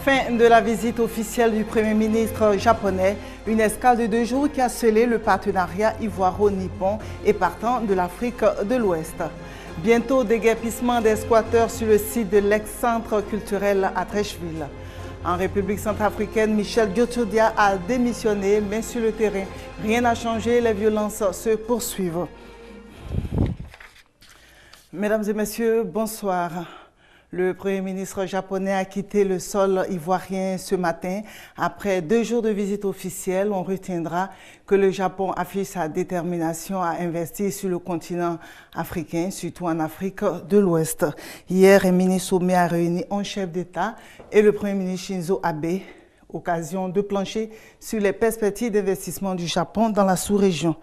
Fin de la visite officielle du Premier ministre japonais, une escale de 2 jours qui a scellé le partenariat ivoiro-nippon et partant de l'Afrique de l'Ouest. Bientôt déguerpissement des squatteurs sur le site de l'ex-centre culturel à Treichville. En République centrafricaine, Michel Diotodia a démissionné, mais sur le terrain, rien n'a changé, les violences se poursuivent. Mesdames et messieurs, bonsoir. Le Premier ministre japonais a quitté le sol ivoirien ce matin. Après 2 jours de visite officielle, on retiendra que le Japon affiche sa détermination à investir sur le continent africain, surtout en Afrique de l'Ouest. Hier, un mini-sommet a réuni 11 chefs d'État et le Premier ministre Shinzo Abe, occasion de plancher sur les perspectives d'investissement du Japon dans la sous-région.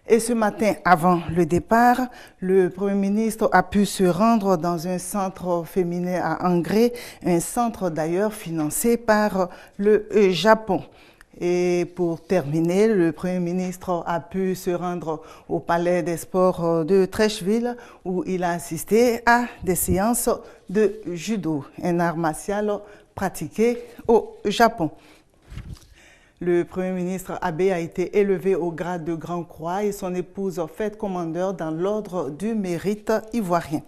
Et ce matin, avant le départ, le Premier ministre a pu se rendre dans un centre féminin à Angré, un centre d'ailleurs financé par le Japon. Et pour terminer, le Premier ministre a pu se rendre au Palais des Sports de Treichville où il a assisté à des séances de judo, un art martial pratiqué au Japon. Le Premier ministre Abe a été élevé au grade de Grand Croix et son épouse faite commandeur dans l'ordre du mérite ivoirien.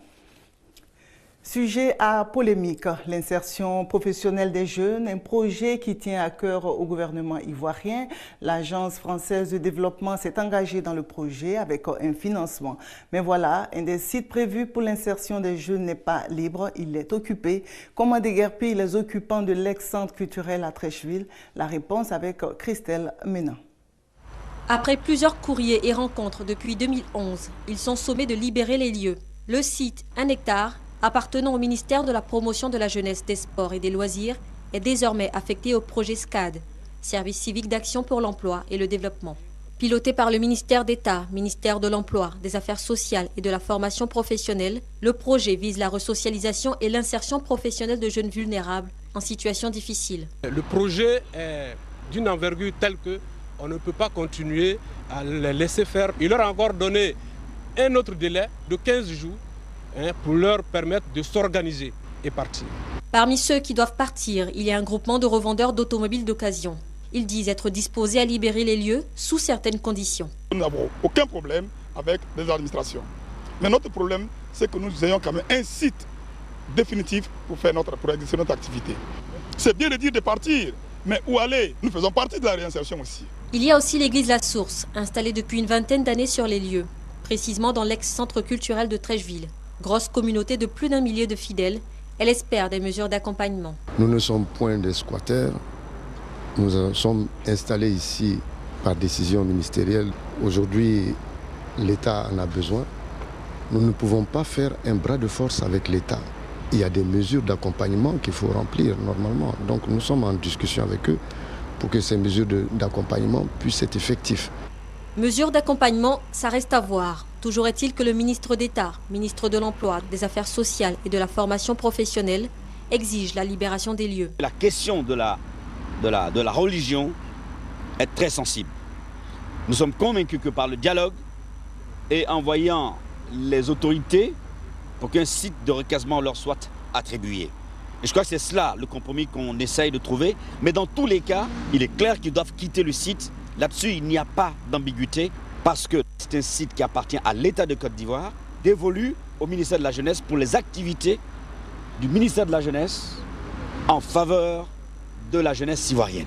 Sujet à polémique, l'insertion professionnelle des jeunes, un projet qui tient à cœur au gouvernement ivoirien. L'Agence française de développement s'est engagée dans le projet avec un financement. Mais voilà, un des sites prévus pour l'insertion des jeunes n'est pas libre, il est occupé. Comment déguerpir les occupants de l'ex-centre culturel à Treichville? La réponse avec Christelle Ménan. Après plusieurs courriers et rencontres depuis 2011, ils sont sommés de libérer les lieux. Le site, 1 hectare, appartenant au ministère de la Promotion de la Jeunesse, des Sports et des Loisirs, est désormais affecté au projet SCAD, Service civique d'action pour l'emploi et le développement. Piloté par le ministère d'État, ministère de l'Emploi, des Affaires sociales et de la formation professionnelle, le projet vise la resocialisation et l'insertion professionnelle de jeunes vulnérables en situation difficile. Le projet est d'une envergure telle qu'on ne peut pas continuer à les laisser faire. Il leur a encore donné un autre délai de 15 jours pour leur permettre de s'organiser et partir. Parmi ceux qui doivent partir, il y a un groupement de revendeurs d'automobiles d'occasion. Ils disent être disposés à libérer les lieux sous certaines conditions. Nous n'avons aucun problème avec les administrations. Mais notre problème, c'est que nous ayons quand même un site définitif pour exercer notre activité. C'est bien de dire de partir, mais où aller? Nous faisons partie de la réinsertion aussi. Il y a aussi l'église La Source, installée depuis une vingtaine d'années sur les lieux, précisément dans l'ex-centre culturel de Treichville. Grosse communauté de plus d'1 millier de fidèles, elle espère des mesures d'accompagnement. Nous ne sommes point des squatteurs. Nous sommes installés ici par décision ministérielle. Aujourd'hui, l'État en a besoin. Nous ne pouvons pas faire un bras de force avec l'État. Il y a des mesures d'accompagnement qu'il faut remplir normalement. Donc nous sommes en discussion avec eux pour que ces mesures d'accompagnement puissent être effectives. Mesures d'accompagnement, ça reste à voir. Toujours est-il que le ministre d'État, ministre de l'Emploi, des Affaires sociales et de la formation professionnelle exige la libération des lieux. La question de la religion est très sensible. Nous sommes convaincus que par le dialogue et en voyant les autorités pour qu'un site de recasement leur soit attribué. Et je crois que c'est cela le compromis qu'on essaye de trouver. Mais dans tous les cas, il est clair qu'ils doivent quitter le site. Là-dessus, il n'y a pas d'ambiguïté parce que c'est un site qui appartient à l'État de Côte d'Ivoire, dévolu au ministère de la Jeunesse pour les activités du ministère de la Jeunesse en faveur de la jeunesse ivoirienne.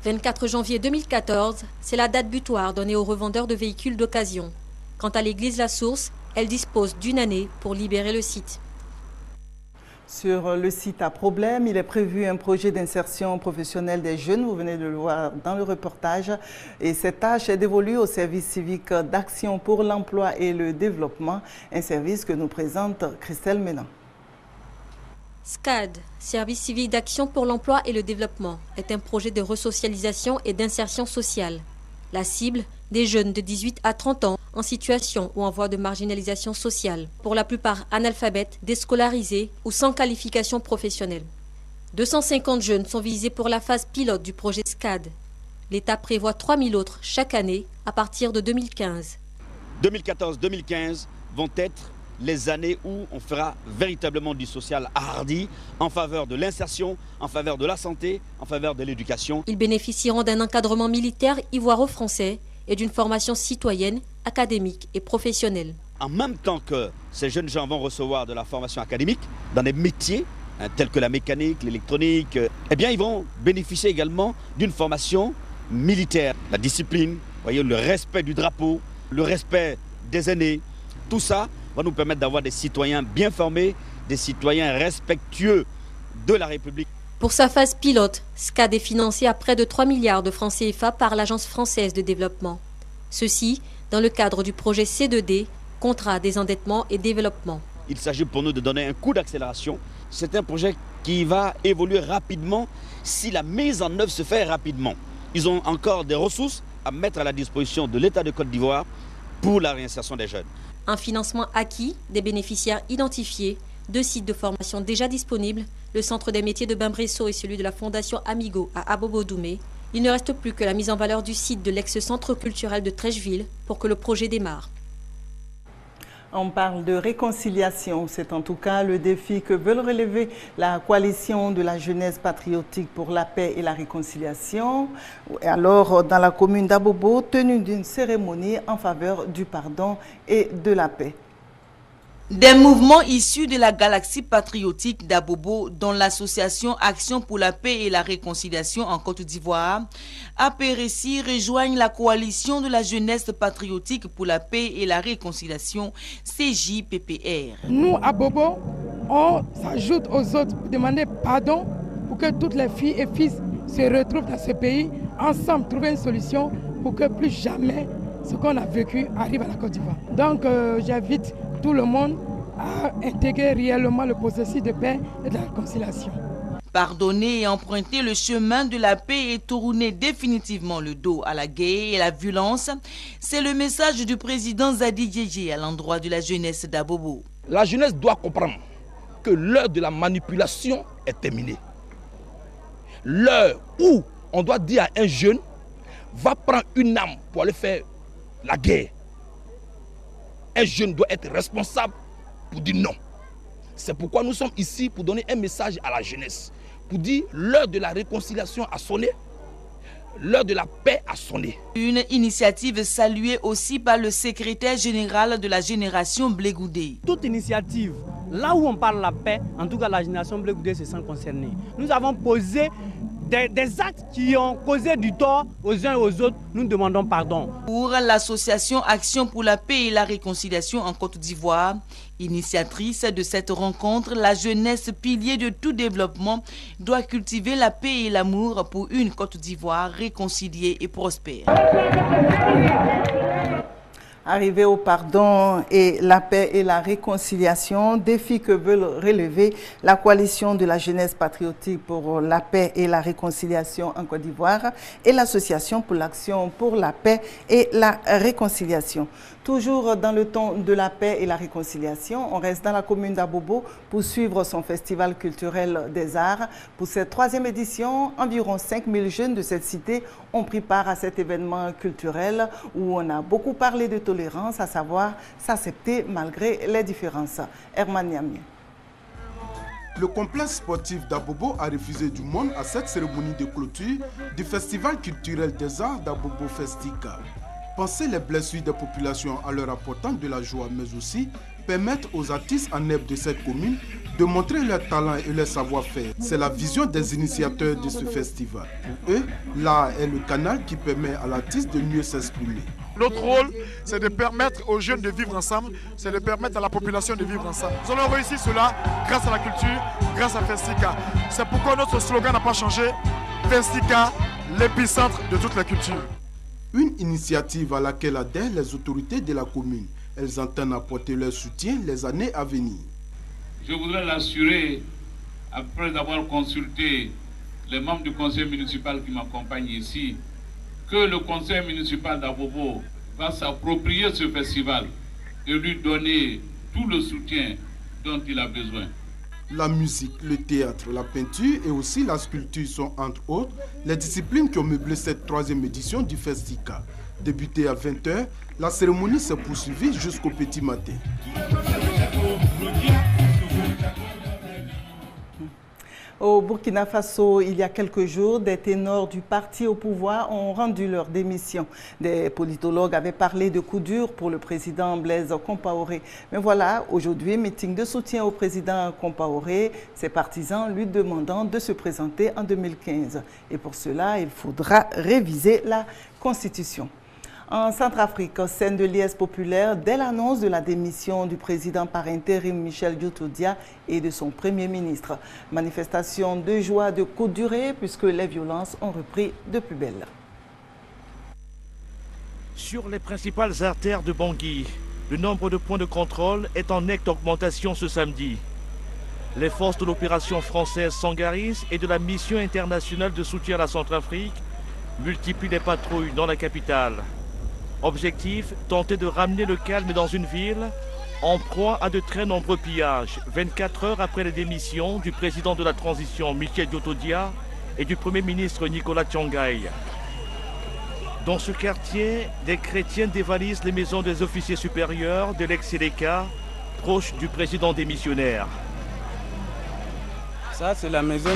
24 janvier 2014, c'est la date butoir donnée aux revendeurs de véhicules d'occasion. Quant à l'église La Source, elle dispose d'1 année pour libérer le site. Sur le site à problème, il est prévu un projet d'insertion professionnelle des jeunes, vous venez de le voir dans le reportage, et cette tâche est dévolue au service civique d'action pour l'emploi et le développement, un service que nous présente Christelle Ménan. SCAD, Service civique d'action pour l'emploi et le développement, est un projet de resocialisation et d'insertion sociale. La cible, des jeunes de 18 à 30 ans en situation ou en voie de marginalisation sociale, pour la plupart analphabètes, déscolarisés ou sans qualification professionnelle. 250 jeunes sont visés pour la phase pilote du projet SCAD. L'État prévoit 3000 autres chaque année à partir de 2015. 2014-2015 vont être les années où on fera véritablement du social hardi en faveur de l'insertion, en faveur de la santé, en faveur de l'éducation. Ils bénéficieront d'un encadrement militaire ivoiro-français et d'une formation citoyenne, académique et professionnelle. En même temps que ces jeunes gens vont recevoir de la formation académique dans des métiers tels que la mécanique, l'électronique, eh bien ils vont bénéficier également d'une formation militaire. La discipline, voyez, le respect du drapeau, le respect des aînés, tout ça va nous permettre d'avoir des citoyens bien formés, des citoyens respectueux de la République. Pour sa phase pilote, SCAD est financé à près de 3 milliards de francs CFA par l'Agence française de développement. Ceci dans le cadre du projet C2D, contrat désendettement et développement. Il s'agit pour nous de donner un coup d'accélération. C'est un projet qui va évoluer rapidement si la mise en œuvre se fait rapidement. Ils ont encore des ressources à mettre à la disposition de l'État de Côte d'Ivoire pour la réinsertion des jeunes. Un financement acquis, des bénéficiaires identifiés, 2 sites de formation déjà disponibles, le Centre des métiers de Bain-Bresso et celui de la Fondation Amigo à Abobo-Doumé. Il ne reste plus que la mise en valeur du site de l'ex-centre culturel de Trècheville pour que le projet démarre. On parle de réconciliation. C'est en tout cas le défi que veulent relever la coalition de la jeunesse patriotique pour la paix et la réconciliation. Alors, dans la commune d'Abobo, tenue d'une cérémonie en faveur du pardon et de la paix. Des mouvements issus de la galaxie patriotique d'Abobo, dont l'association Action pour la paix et la réconciliation en Côte d'Ivoire, APRC, rejoignent la coalition de la jeunesse patriotique pour la paix et la réconciliation, CJPPR. Nous, à Bobo, on s'ajoute aux autres pour demander pardon pour que toutes les filles et fils se retrouvent dans ce pays, ensemble trouver une solution pour que plus jamais ce qu'on a vécu arrive à la Côte d'Ivoire. Donc j'invite tout le monde à intégrer réellement le processus de paix et de la réconciliation. Pardonner et emprunter le chemin de la paix et tourner définitivement le dos à la guerre et la violence, c'est le message du président Zadi Djédjé à l'endroit de la jeunesse d'Abobo. La jeunesse doit comprendre que l'heure de la manipulation est terminée. L'heure où on doit dire à un jeune, va prendre une arme pour aller faire la guerre. Un jeune doit être responsable pour dire non. C'est pourquoi nous sommes ici pour donner un message à la jeunesse. Pour dire l'heure de la réconciliation a sonné, l'heure de la paix a sonné. Une initiative saluée aussi par le secrétaire général de la génération Blé Goudé. Toute initiative, là où on parle de la paix, en tout cas la génération Blé Goudé se sent concernée. Nous avons posé des actes qui ont causé du tort aux uns et aux autres, nous demandons pardon. Pour l'association Action pour la paix et la réconciliation en Côte d'Ivoire, initiatrice de cette rencontre, la jeunesse, pilier de tout développement, doit cultiver la paix et l'amour pour une Côte d'Ivoire réconciliée et prospère. Arriver au pardon et la paix et la réconciliation, défi que veulent relever la coalition de la jeunesse patriotique pour la paix et la réconciliation en Côte d'Ivoire et l'association pour l'action pour la paix et la réconciliation. Toujours dans le ton de la paix et la réconciliation, on reste dans la commune d'Abobo pour suivre son festival culturel des arts. Pour cette 3e édition, environ 5000 jeunes de cette cité ont pris part à cet événement culturel où on a beaucoup parlé de tolérance, à savoir s'accepter malgré les différences. Herman Niamien. Le complexe sportif d'Abobo a refusé du monde à cette cérémonie de clôture du festival culturel des arts d'Abobo Festica. Penser les blessures des populations en leur apportant de la joie, mais aussi permettre aux artistes en herbe de cette commune de montrer leur talent et leur savoir-faire. C'est la vision des initiateurs de ce festival. Pour eux, l'art est le canal qui permet à l'artiste de mieux s'exprimer. Notre rôle, c'est de permettre aux jeunes de vivre ensemble, c'est de permettre à la population de vivre ensemble. Nous allons réussir cela grâce à la culture, grâce à Festica. C'est pourquoi notre slogan n'a pas changé. Festica, l'épicentre de toute la culture. Une initiative à laquelle adhèrent les autorités de la commune. Elles entendent apporter leur soutien les années à venir. Je voudrais l'assurer, après avoir consulté les membres du conseil municipal qui m'accompagnent ici, que le conseil municipal d'Abobo va s'approprier ce festival et lui donner tout le soutien dont il a besoin. La musique, le théâtre, la peinture et aussi la sculpture sont entre autres les disciplines qui ont meublé cette 3e édition du Festica. Débutée à 20 h, la cérémonie s'est poursuivie jusqu'au petit matin. Au Burkina Faso, il y a quelques jours, des ténors du parti au pouvoir ont rendu leur démission. Des politologues avaient parlé de coups durs pour le président Blaise Compaoré. Mais voilà, aujourd'hui, meeting de soutien au président Compaoré, ses partisans lui demandant de se présenter en 2015. Et pour cela, il faudra réviser la Constitution. En Centrafrique, scène de liesse populaire dès l'annonce de la démission du président par intérim Michel Djotodia et de son premier ministre. Manifestation de joie de courte durée puisque les violences ont repris de plus belle. Sur les principales artères de Bangui, le nombre de points de contrôle est en nette augmentation ce samedi. Les forces de l'opération française Sangaris et de la mission internationale de soutien à la Centrafrique multiplient les patrouilles dans la capitale. Objectif, tenter de ramener le calme dans une ville en proie à de très nombreux pillages, 24 heures après les démissions du président de la transition Michel Djotodia et du premier ministre Nicolas Tiangaï. Dans ce quartier, des chrétiens dévalisent les maisons des officiers supérieurs de l'ex-Séléka, proches du président démissionnaire. Ça, c'est la maison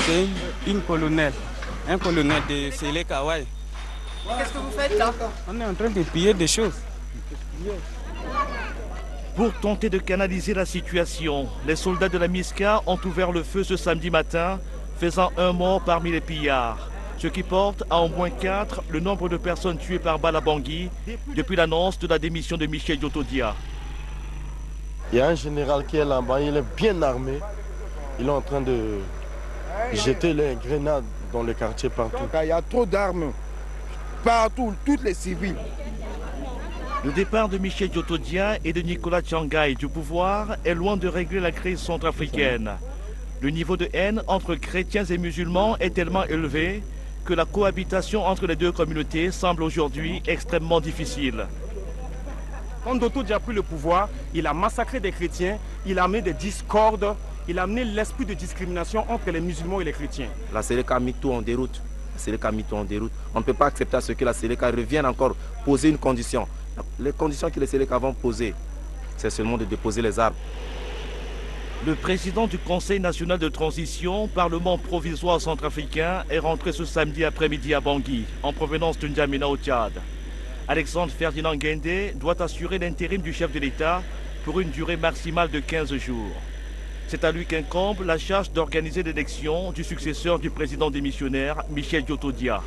d'une colonel, un colonel de Séléka, ouais. Qu'est-ce que vous faites là? On est en train de piller des choses. Pour tenter de canaliser la situation, les soldats de la MISCA ont ouvert le feu ce samedi matin, faisant un mort parmi les pillards. Ce qui porte à au moins 4 le nombre de personnes tuées par balle à Bangui depuis l'annonce de la démission de Michel Djotodia. Il y a un général qui est là-bas, il est bien armé. Il est en train de jeter les grenades dans le quartier partout. Il y a trop d'armes. Partout, tous les civils. Le départ de Michel Djotodia et de Nicolas Tiangaï du pouvoir est loin de régler la crise centrafricaine. Le niveau de haine entre chrétiens et musulmans est tellement élevé que la cohabitation entre les deux communautés semble aujourd'hui extrêmement difficile. Quand Djotodia a pris le pouvoir, il a massacré des chrétiens, il a amené des discordes, il a amené l'esprit de discrimination entre les musulmans et les chrétiens. La Séléka a mis tout en déroute. On ne peut pas accepter à ce que la Séléka revienne encore poser une condition. Les conditions que les Séléka vont poser, c'est seulement de déposer les armes. Le président du Conseil national de transition, Parlement provisoire centrafricain, est rentré ce samedi après-midi à Bangui, en provenance de N'Djamena au Tchad. Alexandre Ferdinand Guendé doit assurer l'intérim du chef de l'État pour une durée maximale de 15 jours. C'est à lui qu'incombe la charge d'organiser l'élection du successeur du président démissionnaire, Michel Djotodia.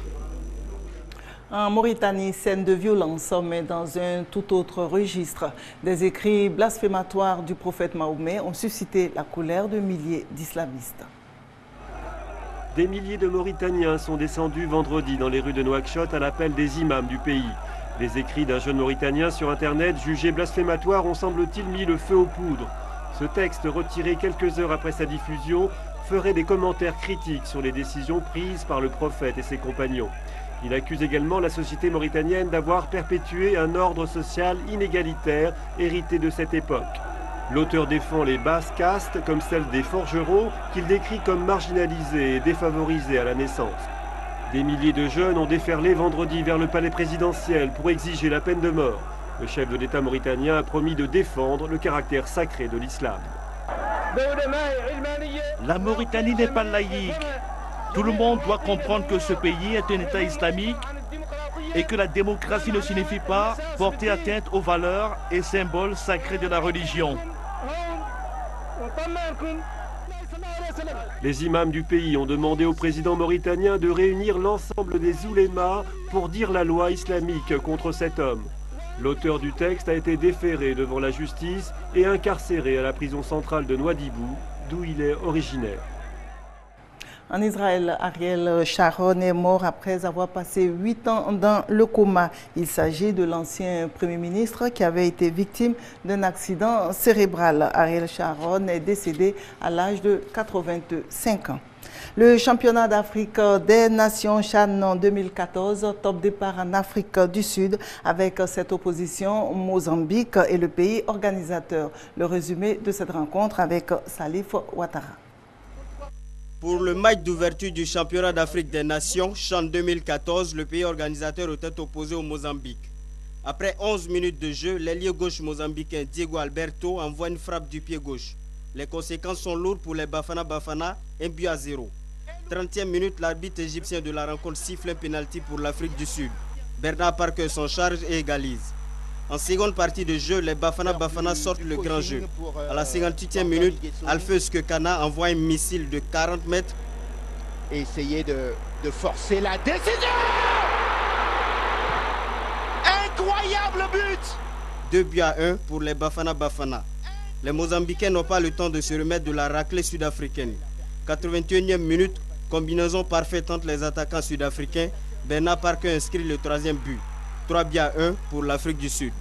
En Mauritanie, scène de violence, mais dans un tout autre registre. Des écrits blasphématoires du prophète Mahomet ont suscité la colère de milliers d'islamistes. Des milliers de Mauritaniens sont descendus vendredi dans les rues de Nouakchott à l'appel des imams du pays. Les écrits d'un jeune Mauritanien sur Internet jugés blasphématoires ont semble-t-il mis le feu aux poudres. Ce texte, retiré quelques heures après sa diffusion, ferait des commentaires critiques sur les décisions prises par le prophète et ses compagnons. Il accuse également la société mauritanienne d'avoir perpétué un ordre social inégalitaire hérité de cette époque. L'auteur défend les basses castes comme celle des forgerons qu'il décrit comme marginalisées et défavorisées à la naissance. Des milliers de jeunes ont déferlé vendredi vers le palais présidentiel pour exiger la peine de mort. Le chef de l'État mauritanien a promis de défendre le caractère sacré de l'islam. La Mauritanie n'est pas laïque. Tout le monde doit comprendre que ce pays est un État islamique et que la démocratie ne signifie pas porter atteinte aux valeurs et symboles sacrés de la religion. Les imams du pays ont demandé au président mauritanien de réunir l'ensemble des oulémas pour dire la loi islamique contre cet homme. L'auteur du texte a été déféré devant la justice et incarcéré à la prison centrale de Nouadhibou, d'où il est originaire. En Israël, Ariel Sharon est mort après avoir passé 8 ans dans le coma. Il s'agit de l'ancien Premier ministre qui avait été victime d'un accident cérébral. Ariel Sharon est décédé à l'âge de 85 ans. Le championnat d'Afrique des Nations CHAN 2014, top départ en Afrique du Sud avec cette opposition, Mozambique est le pays organisateur. Le résumé de cette rencontre avec Salif Ouattara. Pour le match d'ouverture du championnat d'Afrique des Nations, CHAN 2014, le pays organisateur était opposé au Mozambique. Après 11 minutes de jeu, l'ailier gauche mozambicain Diego Alberto envoie une frappe du pied gauche. Les conséquences sont lourdes pour les Bafana Bafana, 1-0. 30e minute, l'arbitre égyptien de la rencontre siffle un pénalty pour l'Afrique du Sud. Bernard Parker s'en charge et égalise. En seconde partie de jeu, les Bafana sortent le grand jeu. À la 58e minute, Alpheus Kekana envoie un missile de 40 mètres. Et essayer de forcer la décision. Incroyable but. 2-1 pour les Bafana. Les Mozambicains n'ont pas le temps de se remettre de la raclée sud-africaine. 81e minute, combinaison parfaite entre les attaquants sud-africains. Bernard Parker inscrit le 3e but. 3-1 pour l'Afrique du Sud.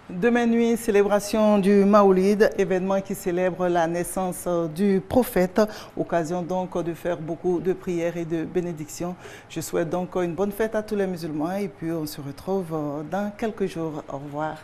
Demain nuit, célébration du Maoulid, événement qui célèbre la naissance du prophète. Occasion donc de faire beaucoup de prières et de bénédictions. Je souhaite donc une bonne fête à tous les musulmans et puis on se retrouve dans quelques jours. Au revoir.